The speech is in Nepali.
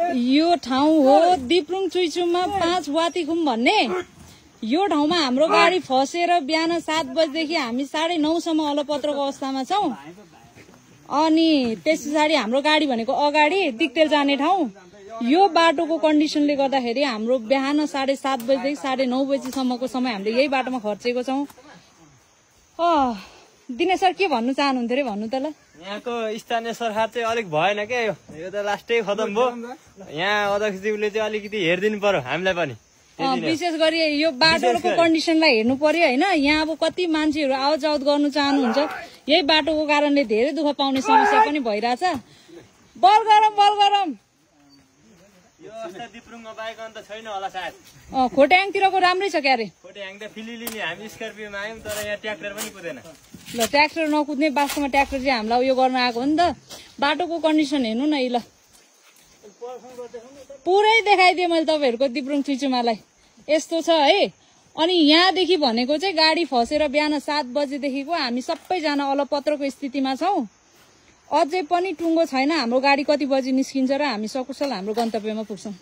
यो ठाउँ हो दिप्रुङ चुइचुममा 5 वातीखुम भन्ने। यो ठाउँमा हाम्रो गाडी फसेर बिहान 7 बजेदेखि हामी 9:30 सम्म अलपत्रको अवस्थामा छौं। अनि त्यस पछाडि हाम्रो गाडी भनेको अगाडि दिक्तेल जाने ठाउँ। यो बाटोको कन्डिसनले गर्दाखेरि हाम्रो बिहान 7:30 बजेदेखि 9:30 बजेसम्मको समय हामीले यही बाटोमा खर्चेको छौं। दिनेश सर के भन्नु चाहनुहुन्थ्यो रे भन्नु त ल। यहाँको स्थानीय सरकार चाहिँ अलिक भएन के यो त लास्टै खतम भयो। यहाँ अध्यक्षज्यूले चाहिँ अलिकति हेरिदिनु पर्यो हामीलाई पनि। विशेष गरी यो बाटोको कन्डिसनलाई हेर्नु पर्यो हैन। यहाँ अब कति मान्छेहरू आवत गर्नु चाहनुहुन्छ, यही बाटोको कारणले धेरै दुःख पाउने समस्या पनि भइराछ। बल गरम यो अवस्था दिप्रुङमा बाइक अन्त छैन होला सायद। खोटाङतिरको राम्रै छ क्यारे। खोटाङ त फिलिलिनी हामी स्कर्पियोमा आयौं तर यहाँ ट्र्याक्टर पनि कुदेन। ल ट्र्याक्टर नकुद्ने वास्तवमा ट्र्याक्टर चाहिँ हामीलाई उयो गर्न आएको हो नि त। बाटोको कन्डिसन हेर्नु न ल, पुरै देखाइदिएँ मैले तपाईहरुको दिप्रुङ चुइचुमालाई। यस्तो छ है। अनि यहाँदेखि भनेको चाहिँ गाडी फसेर बिहान 7 बजेदेखिको हामी सबैजना अलपत्रको स्थितिमा छौं। अझै पनि टुङ्गो छैन हाम्रो गाडी कति बजे निस्किन्छ र हामी सकुशल हाम्रो गन्तव्यमा पुग्छौं।